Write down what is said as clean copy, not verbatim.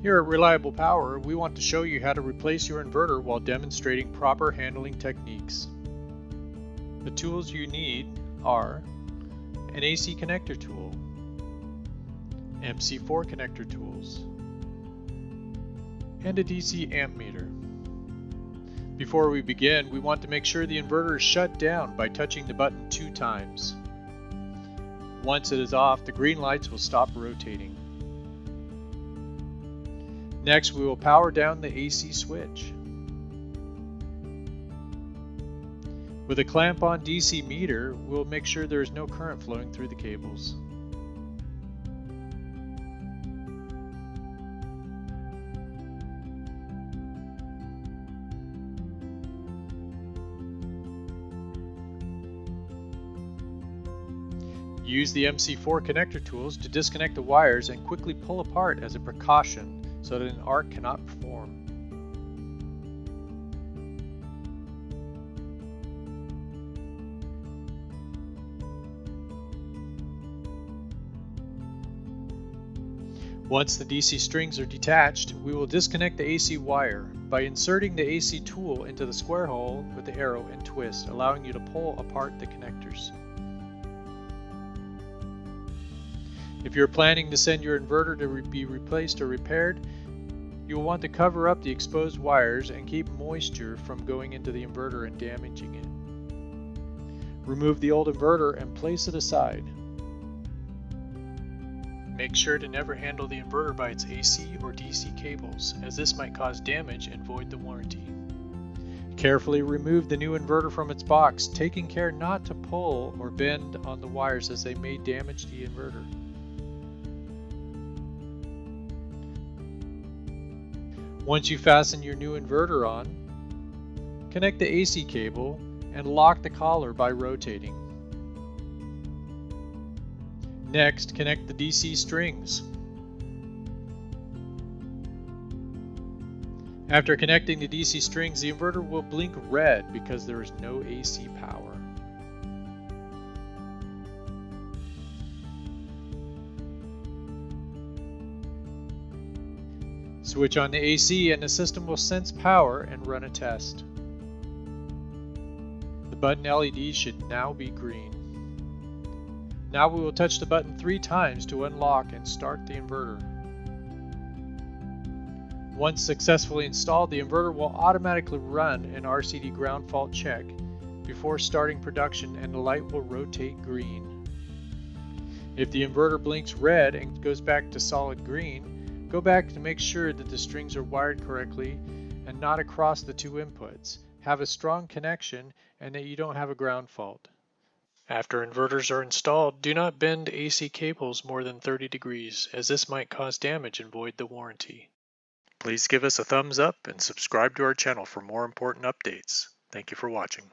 Here at Reliable Power, we want to show you how to replace your inverter while demonstrating proper handling techniques. The tools you need are an AC connector tool, MC4 connector tools, and a DC amp meter. Before we begin, we want to make sure the inverter is shut down by touching the button 2 times. Once it is off, the green lights will stop rotating. Next, we will power down the AC switch. With a clamp-on DC meter, we'll make sure there is no current flowing through the cables. Use the MC4 connector tools to disconnect the wires and quickly pull apart as a precaution so that an arc cannot form. Once the DC strings are detached, we will disconnect the AC wire by inserting the AC tool into the square hole with the arrow and twist, allowing you to pull apart the connectors. If you're planning to send your inverter to be replaced or repaired, you will want to cover up the exposed wires and keep moisture from going into the inverter and damaging it. Remove the old inverter and place it aside. Make sure to never handle the inverter by its AC or DC cables, as this might cause damage and void the warranty. Carefully remove the new inverter from its box, taking care not to pull or bend on the wires as they may damage the inverter. Once you fasten your new inverter on, connect the AC cable and lock the collar by rotating. Next, connect the DC strings. After connecting the DC strings, the inverter will blink red because there is no AC power. Switch on the AC and the system will sense power and run a test. The button LED should now be green. Now we will touch the button 3 times to unlock and start the inverter. Once successfully installed, the inverter will automatically run an RCD ground fault check before starting production, and the light will rotate green. If the inverter blinks red and goes back to solid green, go back to make sure that the strings are wired correctly and not across the 2 inputs, have a strong connection, and that you don't have a ground fault. After inverters are installed, do not bend AC cables more than 30 degrees, as this might cause damage and void the warranty. Please give us a thumbs up and subscribe to our channel for more important updates. Thank you for watching.